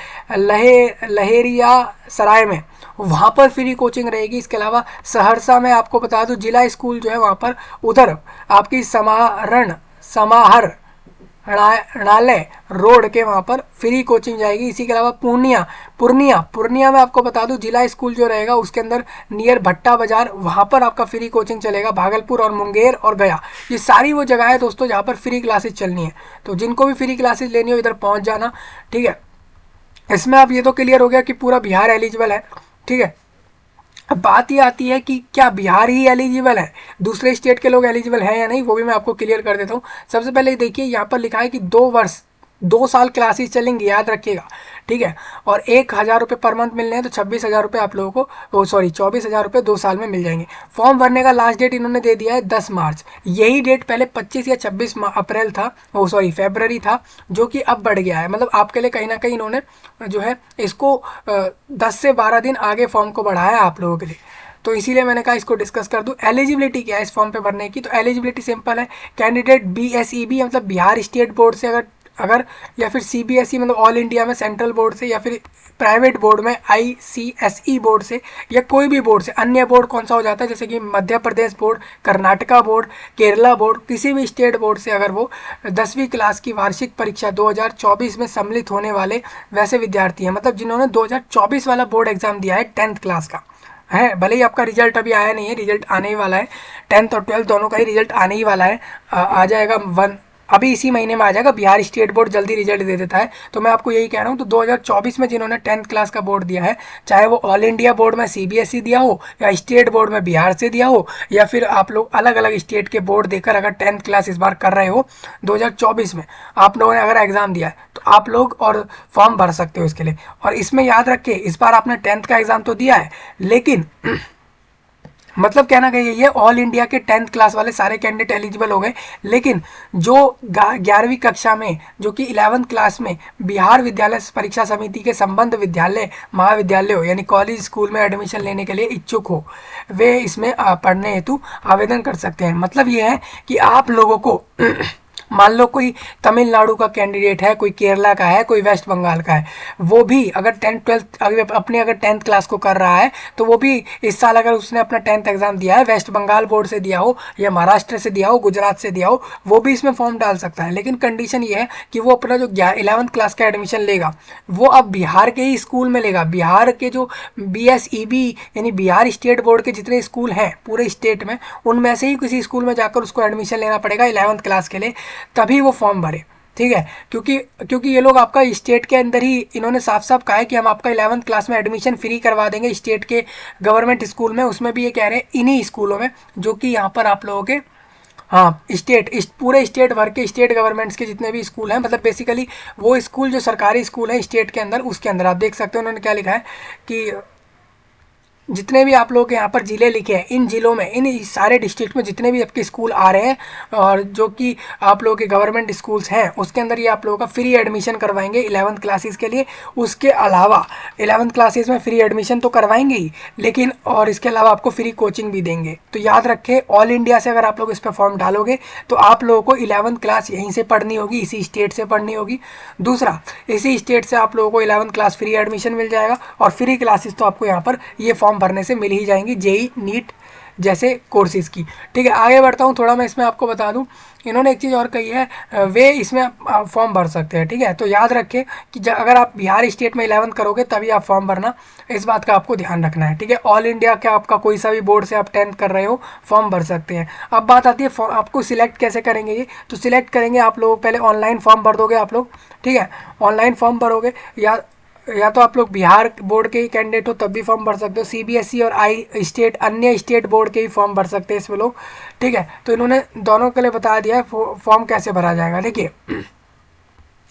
लहेरिया सराय में, वहाँ पर फ्री कोचिंग रहेगी। इसके अलावा सहरसा में आपको बता दूं जिला स्कूल जो है वहाँ पर, उधर आपकी समाहर णालय रोड के वहाँ पर फ्री कोचिंग जाएगी। इसी के अलावा पूर्णिया में आपको बता दूं जिला स्कूल जो रहेगा उसके अंदर नियर भट्टा बाजार, वहाँ पर आपका फ्री कोचिंग चलेगा। भागलपुर और मुंगेर और गया, ये सारी वो जगह है दोस्तों जहाँ पर फ्री क्लासेस चलनी है। तो जिनको भी फ्री क्लासेस लेनी हो इधर पहुँच जाना। ठीक है, इसमें अब ये तो क्लियर हो गया कि पूरा बिहार एलिजिबल है। ठीक है, अब बात ये आती है कि क्या बिहार ही एलिजिबल है, दूसरे स्टेट के लोग एलिजिबल हैं या नहीं, वो भी मैं आपको क्लियर कर देता हूँ। सबसे पहले देखिए यहाँ पर लिखा है कि 2 साल क्लासेस चलेंगी, याद रखिएगा। ठीक है, और 1,000 रुपये पर मंथ मिलने हैं, तो 26,000 रुपये आप लोगों को 24,000 रुपये 2 साल में मिल जाएंगे। फॉर्म भरने का लास्ट डेट इन्होंने दे दिया है 10 मार्च। यही डेट पहले 25 या 26 अप्रैल था, फरवरी था, जो कि अब बढ़ गया है। मतलब आपके लिए कहीं ना कहीं इन्होंने जो है इसको 10 से 12 दिन आगे फॉर्म को बढ़ाया है आप लोगों के लिए, तो इसीलिए मैंने कहा इसको डिस्कस कर दूं। एलिजिबिलिटी क्या है इस फॉर्म पे भरने की, तो एलिजिबिलिटी सिंपल है। कैंडिडेट BSEB मतलब बिहार स्टेट बोर्ड से अगर या फिर CBSE मतलब ऑल इंडिया में सेंट्रल बोर्ड से, या फिर प्राइवेट बोर्ड में ICSE बोर्ड से, या कोई भी बोर्ड से। अन्य बोर्ड कौन सा हो जाता है, जैसे कि Madhya Pradesh board, Karnataka board, Kerala board, किसी भी स्टेट बोर्ड से अगर वो 10वीं क्लास की वार्षिक परीक्षा 2024 में सम्मिलित होने वाले वैसे विद्यार्थी हैं, मतलब जिन्होंने 2024 वाला बोर्ड एग्जाम दिया है 10th क्लास का है। भले ही आपका रिजल्ट अभी आया नहीं है, रिजल्ट आने ही वाला है, 10th और 12th दोनों का ही रिजल्ट आने ही वाला है। आ जाएगा अभी इसी महीने में आ जाएगा। बिहार स्टेट बोर्ड जल्दी रिजल्ट दे देता है, तो मैं आपको यही कह रहा हूँ। तो 2024 में जिन्होंने 10th क्लास का बोर्ड दिया है, चाहे वो ऑल इंडिया बोर्ड में CBSE दिया हो, या स्टेट बोर्ड में बिहार से दिया हो, या फिर आप लोग अलग अलग स्टेट के बोर्ड देकर अगर 10th क्लास इस बार कर रहे हो 2024 में, आप लोगों ने अगर एग्जाम दिया है, तो आप लोग और फॉर्म भर सकते हो इसके लिए। और इसमें याद रखिए, इस बार आपने 10th का एग्जाम तो दिया है, लेकिन मतलब कहना कहिए ये ऑल इंडिया के 10th क्लास वाले सारे कैंडिडेट एलिजिबल हो गए, लेकिन जो 11वीं कक्षा में, जो कि 11th क्लास में बिहार विद्यालय परीक्षा समिति के संबद्ध विद्यालय महाविद्यालय हो, यानी कॉलेज स्कूल में एडमिशन लेने के लिए इच्छुक हो, वे इसमें पढ़ने हेतु आवेदन कर सकते हैं। मतलब ये है कि आप लोगों को मान लो कोई तमिलनाडु का कैंडिडेट है, कोई केरला का है, कोई वेस्ट बंगाल का है, वो भी अगर 10th क्लास को कर रहा है, तो वो भी इस साल अगर उसने अपना 10th एग्जाम दिया है, वेस्ट बंगाल बोर्ड से दिया हो, या महाराष्ट्र से दिया हो, गुजरात से दिया हो, वो भी इसमें फॉर्म डाल सकता है। लेकिन कंडीशन ये है कि वो अपना जो 11th क्लास का एडमिशन लेगा, वो अब बिहार के ही स्कूल में लेगा। बिहार के जो BSEB यानी बिहार स्टेट बोर्ड के जितने स्कूल हैं पूरे स्टेट में, उनमें से ही किसी स्कूल में जाकर उसको एडमिशन लेना पड़ेगा 11th क्लास के लिए, तभी वो फॉर्म भरे। ठीक है, क्योंकि ये लोग आपका स्टेट के अंदर ही, इन्होंने साफ साफ कहा है कि हम आपका 11th क्लास में एडमिशन फ्री करवा देंगे स्टेट के गवर्नमेंट स्कूल में। उसमें भी ये कह रहे हैं इन्हीं स्कूलों में, जो कि यहाँ पर आप लोगों के पूरे स्टेट भर के स्टेट गवर्नमेंट्स के जितने भी स्कूल हैं, मतलब बेसिकली वो स्कूल जो सरकारी स्कूल है स्टेट के अंदर, उसके अंदर आप देख सकते हो उन्होंने क्या लिखा है कि जितने भी आप लोग के यहाँ पर ज़िले लिखे हैं, इन ज़िलों में, इन सारे डिस्ट्रिक्ट में जितने भी आपके स्कूल आ रहे हैं और जो कि आप लोगों के गवर्नमेंट स्कूल्स हैं, उसके अंदर ये आप लोगों का फ्री एडमिशन करवाएंगे 11th क्लासेस के लिए। उसके अलावा 11th क्लासेस में फ्री एडमिशन तो करवाएंगे ही, लेकिन और इसके अलावा आपको फ्री कोचिंग भी देंगे। तो याद रखें, ऑल इंडिया से अगर आप लोग इस पर फॉर्म डालोगे तो आप लोगों को 11th क्लास यहीं से पढ़नी होगी, इसी स्टेट से पढ़नी होगी। दूसरा, इसी स्टेट से आप लोगों को 11th क्लास फ्री एडमिशन मिल जाएगा, और फ्री क्लासेस तो आपको यहाँ पर ये फॉर्म भरने से मिल ही जाएंगी, जेई नीट जैसे कोर्सेज की। ठीक है, आगे बढ़ता हूँ थोड़ा, मैं इसमें आपको बता दूँ, इन्होंने एक चीज़ और कही है, वे इसमें फॉर्म भर सकते हैं। ठीक है, तो याद रखें कि अगर आप बिहार स्टेट में 11th करोगे तभी आप फॉर्म भरना, इस बात का आपको ध्यान रखना है। ठीक है, ऑल इंडिया का आपका कोई सा भी बोर्ड से आप 10th कर रहे हो, फॉर्म भर सकते हैं। अब बात आती है आपको सिलेक्ट कैसे करेंगे ये, तो सिलेक्ट करेंगे आप लोग पहले ऑनलाइन फॉर्म भर दोगे आप लोग। ठीक है, ऑनलाइन फॉर्म भरोगे, या तो आप लोग बिहार बोर्ड के ही कैंडिडेट हो तब भी फॉर्म भर सकते हो, सीबीएसई और अन्य स्टेट बोर्ड के ही फॉर्म भर सकते हैं इसमें लोग। ठीक है, तो इन्होंने दोनों के लिए बता दिया है फॉर्म कैसे भरा जाएगा। देखिए,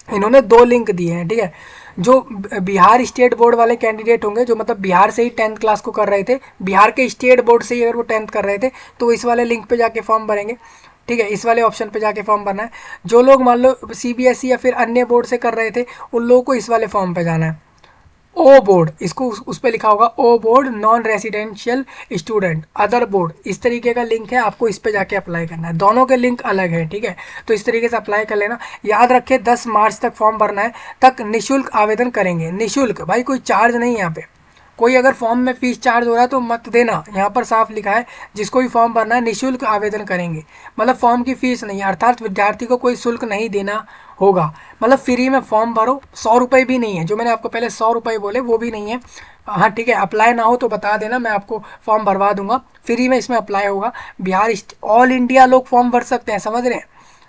इन्होंने 2 लिंक दिए हैं। ठीक है, जो बिहार स्टेट बोर्ड वाले कैंडिडेट होंगे, जो मतलब बिहार से ही 10th क्लास को कर रहे थे, बिहार के स्टेट बोर्ड से ही अगर वो 10th कर रहे थे, तो इस वाले लिंक पे जाके फॉर्म भरेंगे। ठीक है, इस वाले ऑप्शन पे जाके फॉर्म भरना है। जो लोग मान लो सीबीएसई या फिर अन्य बोर्ड से कर रहे थे, उन लोगों को इस वाले फॉर्म पे जाना है। ओ बोर्ड, इसको उस पर लिखा होगा O board, non residential student, other board, इस तरीके का लिंक है, आपको इस पे जाके अप्लाई करना है। दोनों के लिंक अलग है। ठीक है, तो इस तरीके से अप्लाई कर लेना। याद रखें 10 मार्च तक फॉर्म भरना है, तक निःशुल्क आवेदन करेंगे। निःशुल्क भाई, कोई चार्ज नहीं है यहाँ पे। कोई अगर फॉर्म में फीस चार्ज हो रहा है तो मत देना, यहाँ पर साफ लिखा है जिसको भी फॉर्म भरना है निःशुल्क आवेदन करेंगे, मतलब फॉर्म की फीस नहीं है, अर्थात विद्यार्थी को कोई शुल्क नहीं देना होगा। मतलब फ्री में फॉर्म भरो, 100 रुपये भी नहीं है, जो मैंने आपको पहले 100 रुपये बोले वो भी नहीं है। हाँ ठीक है, अप्लाई ना हो तो बता देना, मैं आपको फॉर्म भरवा दूंगा, फ्री में इसमें अप्लाई होगा। बिहार ऑल इंडिया लोग फॉर्म भर सकते हैं, समझ रहे हैं।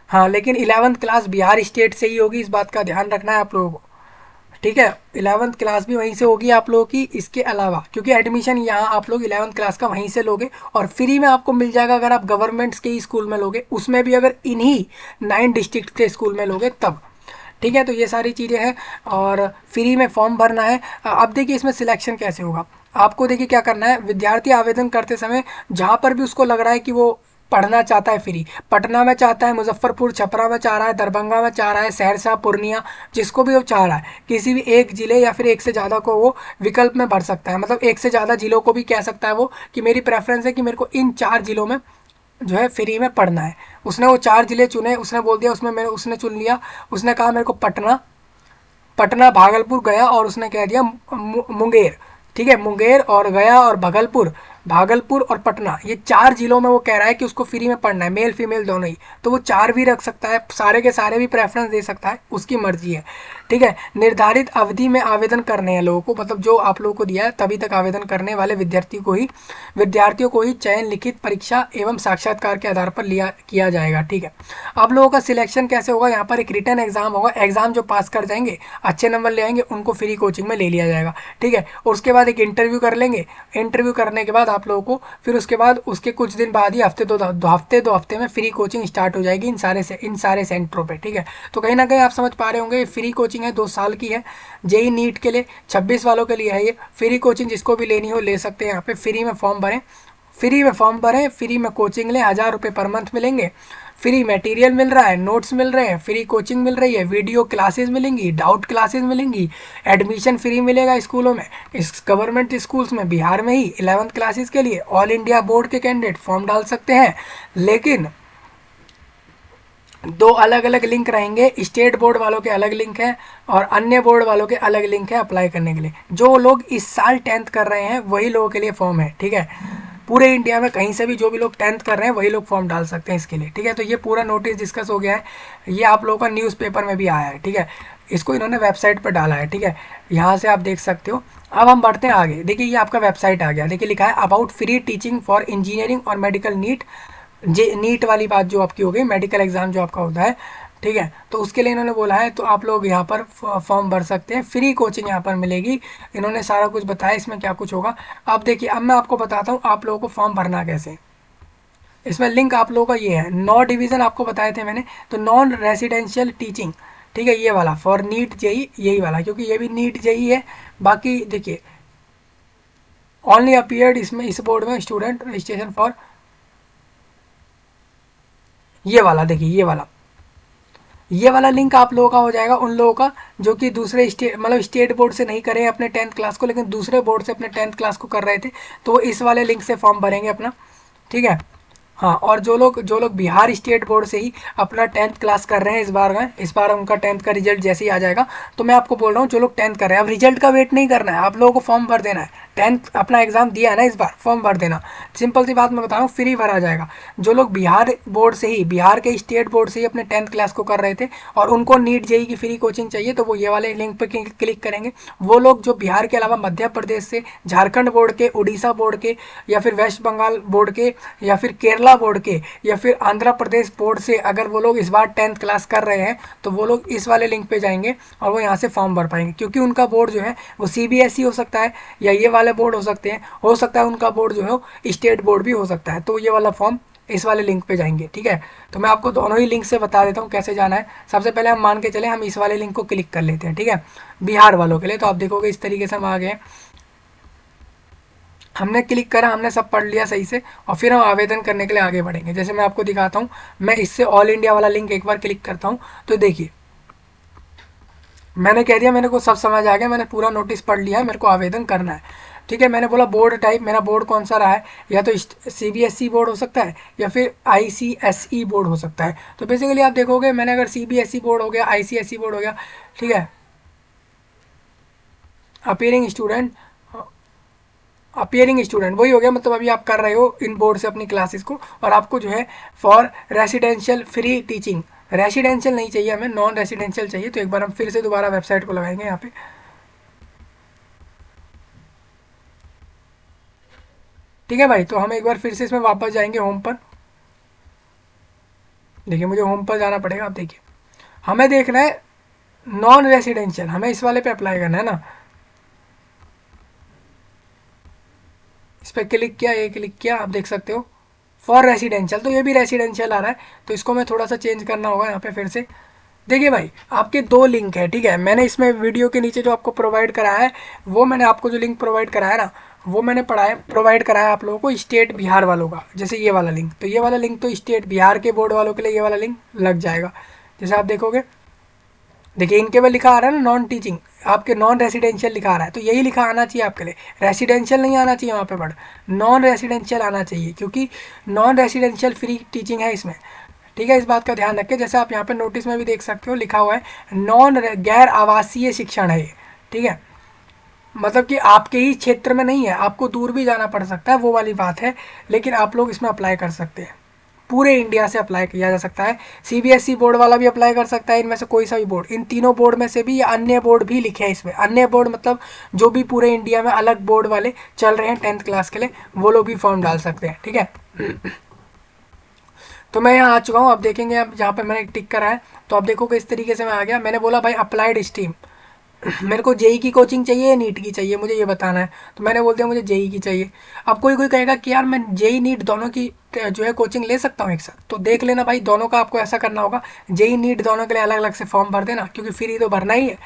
हाँ, लेकिन 11th क्लास बिहार स्टेट से ही होगी, इस बात का ध्यान रखना है आप लोगों को। ठीक है, 11th क्लास भी वहीं से होगी आप लोगों की। इसके अलावा क्योंकि एडमिशन यहाँ आप लोग 11th क्लास का वहीं से लोगे, और फ्री में आपको मिल जाएगा अगर आप गवर्नमेंट्स के ही स्कूल में लोगे, उसमें भी अगर इन्हीं 9 डिस्ट्रिक्ट के स्कूल में लोगे तब। ठीक है, तो ये सारी चीज़ें हैं, और फ्री में फॉर्म भरना है। अब देखिए इसमें सिलेक्शन कैसे होगा। आपको देखिए क्या करना है, विद्यार्थी आवेदन करते समय जहाँ पर भी उसको लग रहा है कि वो पढ़ना चाहता है फ्री, पटना में चाहता है, मुजफ्फरपुर छपरा में चाह रहा है, दरभंगा में चाह रहा है, सहरसा पूर्णिया, जिसको भी वो चाह रहा है, किसी भी एक ज़िले या फिर एक से ज़्यादा को वो विकल्प में भर सकता है। मतलब एक से ज़्यादा ज़िलों को भी कह सकता है वो कि मेरी प्रेफरेंस है कि मेरे को इन 4 ज़िलों में जो है फ्री में पढ़ना है। उसने वो 4 ज़िले चुने, उसने बोल दिया, उसमें मैंने उसने चुन लिया, उसने कहा मेरे को पटना, भागलपुर, गया, और उसने कह दिया मुंगेर। ठीक है, मुंगेर और गया और भागलपुर और पटना, ये 4 जिलों में वो कह रहा है कि उसको फ्री में पढ़ना है, मेल फीमेल दोनों ही, तो वो 4 भी रख सकता है, सारे के सारे भी प्रेफरेंस दे सकता है, उसकी मर्जी है। ठीक है, निर्धारित अवधि में आवेदन करने हैं लोगों को, मतलब जो आप लोगों को दिया है तभी तक आवेदन करने वाले विद्यार्थियों को ही चयन लिखित परीक्षा एवं साक्षात्कार के आधार पर किया जाएगा। ठीक है, अब लोगों का सिलेक्शन कैसे होगा, यहाँ पर एक रिटर्न एग्जाम होगा, एग्जाम जो पास कर जाएंगे, अच्छे नंबर ले आएंगे, उनको फ्री कोचिंग में ले लिया जाएगा। ठीक है, और उसके बाद एक इंटरव्यू कर लेंगे, इंटरव्यू करने के बाद आप लोगों को फिर उसके बाद उसके कुछ दिन बाद ही दो हफ्ते में फ्री कोचिंग स्टार्ट हो जाएगी इन सारे सेंटरों पे। ठीक है, तो कहीं ना कहीं आप समझ पा रहे होंगे, फ्री कोचिंग है, 2 साल की है, जेई नीट के लिए 26 वालों के लिए है ये फ्री कोचिंग, जिसको भी लेनी हो ले सकते हैं। यहाँ पे फ्री में फॉर्म भरें, फ्री में कोचिंग लें, 1000 रुपये पर मंथ मिलेंगे, फ्री मटेरियल मिल रहा है, नोट्स मिल रहे हैं, फ्री कोचिंग मिल रही है, वीडियो क्लासेस मिलेंगी, डाउट क्लासेस मिलेंगी, एडमिशन फ्री मिलेगा स्कूलों में, इस गवर्नमेंट स्कूल्स में बिहार में ही 11th क्लासेस के लिए। ऑल इंडिया बोर्ड के कैंडिडेट फॉर्म डाल सकते हैं, लेकिन 2 अलग अलग लिंक रहेंगे, स्टेट बोर्ड वालों के अलग लिंक है और अन्य बोर्ड वालों के अलग लिंक है अप्लाई करने के लिए। जो लोग इस साल 10th कर रहे हैं वही लोगों के लिए फॉर्म है। ठीक है, पूरे इंडिया में कहीं से भी जो भी लोग 10th कर रहे हैं वही लोग फॉर्म डाल सकते हैं इसके लिए। ठीक है, तो ये पूरा नोटिस डिस्कस हो गया है, ये आप लोगों का न्यूज़पेपर में भी आया है। ठीक है, इसको इन्होंने वेबसाइट पर डाला है। ठीक है, यहाँ से आप देख सकते हो। अब हम बढ़ते हैं आगे, देखिए ये आपका वेबसाइट आ गया, देखिए लिखा है about free teaching for engineering और मेडिकल नीट वाली बात जो आपकी हो गई, मेडिकल एग्जाम जो आपका होता है। ठीक है, तो उसके लिए इन्होंने बोला है, तो आप लोग यहाँ पर फॉर्म भर सकते हैं, फ्री कोचिंग यहाँ पर मिलेगी। इन्होंने सारा कुछ बताया इसमें क्या कुछ होगा। अब देखिए, अब मैं आपको बताता हूँ आप लोगों को फॉर्म भरना कैसे। इसमें लिंक आप लोगों का ये है, 9 डिवीज़न आपको बताए थे मैंने, तो नॉन रेसिडेंशियल टीचिंग। ठीक है, ये वाला फॉर नीट जेई, यही वाला, क्योंकि ये भी नीट जेई है। बाकी देखिए ओनली अपीयर्ड, इसमें इस बोर्ड में स्टूडेंट रजिस्ट्रेशन फॉर, ये वाला देखिए, ये वाला लिंक आप लोगों का हो जाएगा उन लोगों का जो कि दूसरे स्टेट मतलब स्टेट बोर्ड से नहीं करे अपने 10th क्लास को, लेकिन दूसरे बोर्ड से अपने 10th क्लास को कर रहे थे, तो वो इस वाले लिंक से फॉर्म भरेंगे अपना, ठीक है। हाँ, और जो लोग बिहार स्टेट बोर्ड से ही अपना 10th क्लास कर रहे हैं इस बार उनका 10th का रिजल्ट जैसे ही आ जाएगा, तो मैं आपको बोल रहा हूँ जो लोग 10th कर रहे हैं, अब रिजल्ट का वेट नहीं करना है, आप लोगों को फॉर्म भर देना है। 10th अपना एग्जाम दिया है ना, इस बार फॉर्म भर देना, सिंपल सी बात मैं बता रहा हूँ, फ्री भरा जाएगा। जो लोग बिहार बोर्ड से ही, बिहार के स्टेट बोर्ड से ही अपने 10th क्लास को कर रहे थे और उनको नीट जेई की फ्री कोचिंग चाहिए, तो वो ये वाले लिंक पर क्लिक करेंगे। वो लोग जो बिहार के अलावा मध्य प्रदेश से, झारखंड बोर्ड के, उड़ीसा बोर्ड के, या फिर वेस्ट बंगाल बोर्ड के, या फिर केरला बोर्ड के, या फिर आंध्र प्रदेश बोर्ड से अगर वो लोग इस बार 10th क्लास कर रहे हैं, तो वो लोग इस वाले लिंक पे जाएंगे और वो यहाँ से फॉर्म भर पाएंगे, क्योंकि उनका बोर्ड जो है वो सीबीएसई हो सकता है या ये वाले बोर्ड हो सकते हैं, हो सकता है उनका बोर्ड जो है स्टेट बोर्ड भी हो सकता है, तो ये वाला फॉर्म इस वाले लिंक पे जाएंगे, ठीक है। तो मैं आपको दोनों ही लिंक से बता देता हूँ कैसे जाना है। सबसे पहले हम मान के चले हम इस वाले लिंक को क्लिक कर लेते हैं, ठीक है, बिहार वालों के लिए। तो आप देखोगे इस तरीके से हम आ गए, हमने क्लिक करा, हमने सब पढ़ लिया सही से, और फिर हम आवेदन करने के लिए आगे बढ़ेंगे। जैसे मैं आपको दिखाता हूँ, मैं इससे ऑल इंडिया वाला लिंक एक बार क्लिक करता हूँ, तो देखिए मैंने कह दिया, मेरे को सब समझ आ गया, मैंने पूरा नोटिस पढ़ लिया है, मेरे को आवेदन करना है, ठीक है। मैंने बोला बोर्ड टाइप, मेरा बोर्ड कौन सा रहा है, या तो सीबीएसई बोर्ड हो सकता है या फिर आईसीएसई बोर्ड हो सकता है। तो बेसिकली आप देखोगे मैंने अगर सीबीएसई बोर्ड हो गया, आईसीएसई बोर्ड हो गया, ठीक है, अपीयरिंग स्टूडेंट, अपीयरिंग स्टूडेंट वही हो गया, मतलब अभी आप कर रहे हो इन बोर्ड से अपनी क्लासेस को, और आपको जो है for residential free teaching, residential नहीं चाहिए हमें, नॉन रेसिडेंशियल चाहिए। तो एक बार हम फिर से दोबारा वेबसाइट को लगाएंगे यहाँ पे, ठीक है भाई। तो हम एक बार फिर से इसमें वापस जाएंगे होम पर, देखिए मुझे होम पर जाना पड़ेगा। आप देखिए हमें देखना है नॉन रेसिडेंशियल, हमें इस वाले पे अप्लाई करना है ना, इस पर क्लिक किया, ये क्लिक किया, आप देख सकते हो फॉर रेसिडेंशियल, तो ये भी रेसिडेंशियल आ रहा है, तो इसको मैं थोड़ा सा चेंज करना होगा यहाँ पे फिर से। देखिए भाई आपके दो लिंक है, ठीक है, मैंने इसमें वीडियो के नीचे जो आपको प्रोवाइड कराया है, वो मैंने आपको जो लिंक प्रोवाइड कराया ना, वो मैंने प्रोवाइड कराया आप लोगों को स्टेट बिहार वालों का, जैसे ये वाला लिंक, तो ये वाला लिंक तो स्टेट बिहार के बोर्ड वालों के लिए ये वाला लिंक लग जाएगा। जैसे आप देखोगे, देखिए इनके में लिखा आ रहा है ना नॉन टीचिंग, आपके नॉन रेसिडेंशियल लिखा आ रहा है, तो यही लिखा आना चाहिए आपके लिए, रेसिडेंशियल नहीं आना चाहिए वहाँ पे, बट नॉन रेसिडेंशियल आना चाहिए, क्योंकि नॉन रेसिडेंशियल फ्री टीचिंग है इसमें, ठीक है। इस बात का ध्यान रखें, जैसे आप यहाँ पे नोटिस में भी देख सकते हो लिखा हुआ है नॉन गैर आवासीय शिक्षण है ये, ठीक है, मतलब कि आपके ही क्षेत्र में नहीं है, आपको दूर भी जाना पड़ सकता है, वो वाली बात है, लेकिन आप लोग इसमें अप्लाई कर सकते हैं, पूरे इंडिया से अप्लाई किया जा सकता है। सीबीएसई बोर्ड वाला भी अप्लाई कर सकता है, इनमें से कोई सा भी बोर्ड, इन तीनों बोर्ड में से भी, या अन्य बोर्ड भी लिखे हैं इसमें, अन्य बोर्ड मतलब जो भी पूरे इंडिया में अलग बोर्ड वाले चल रहे हैं 10th क्लास के लिए, वो लोग भी फॉर्म डाल सकते हैं, ठीक है। तो मैं यहाँ आ चुका हूँ, अब देखेंगे, अब जहाँ पे मैंने टिक करा है, तो आप देखोगे इस तरीके से मैं आ गया। मैंने बोला भाई अप्लाइड स्ट्रीम, मेरे को जेई की कोचिंग चाहिए या नीट की चाहिए, मुझे ये बताना है, तो मैंने बोल दिया मुझे जेई की चाहिए। अब कोई कोई कहेगा कि यार मैं जेई नीट दोनों की जो है कोचिंग ले सकता हूँ एक साथ, तो देख लेना भाई, दोनों का आपको ऐसा करना होगा, जेई नीट दोनों के लिए अलग अलग से फॉर्म भर देना, क्योंकि फ्री तो भरना ही है,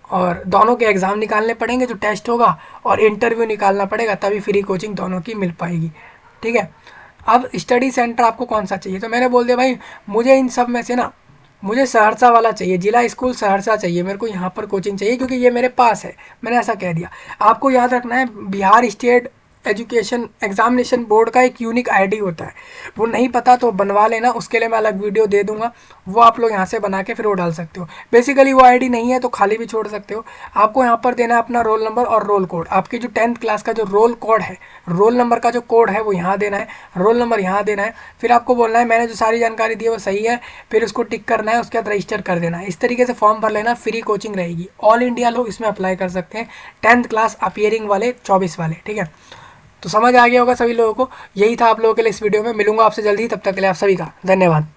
और दोनों के एग्ज़ाम निकालने पड़ेंगे, जो टेस्ट होगा और इंटरव्यू निकालना पड़ेगा, तभी फ्री कोचिंग दोनों की मिल पाएगी, ठीक है। अब स्टडी सेंटर आपको कौन सा चाहिए, तो मैंने बोल दिया भाई मुझे इन सब में से ना, मुझे सहरसा वाला चाहिए, जिला स्कूल सहरसा चाहिए, मेरे को यहाँ पर कोचिंग चाहिए क्योंकि ये मेरे पास है, मैंने ऐसा कह दिया। आपको याद रखना है Bihar state education examination board का एक यूनिक आईडी होता है, वो नहीं पता तो बनवा लेना, उसके लिए मैं अलग वीडियो दे दूंगा, वो आप लोग यहाँ से बना के फिर वो डाल सकते हो। बेसिकली वो आईडी नहीं है तो खाली भी छोड़ सकते हो। आपको यहाँ पर देना है अपना रोल नंबर और रोल कोड, आपकी जो 10th क्लास का जो रोल कोड है, रोल नंबर का जो कोड है वो यहाँ देना है, रोल नंबर यहाँ देना है, फिर आपको बोलना है मैंने जो सारी जानकारी दी है वो सही है, फिर उसको टिक करना है, उसके बाद रजिस्टर कर देना है। इस तरीके से फॉर्म भर लेना, फ्री कोचिंग रहेगी, ऑल इंडिया लोग इसमें अप्लाई कर सकते हैं, 10th क्लास अपीयरिंग वाले 24 वाले, ठीक है। तो समझ आ गया होगा सभी लोगों को, यही था आप लोगों के लिए इस वीडियो में, मिलूंगा आपसे जल्दी, तब तक के लिए आप सभी का धन्यवाद।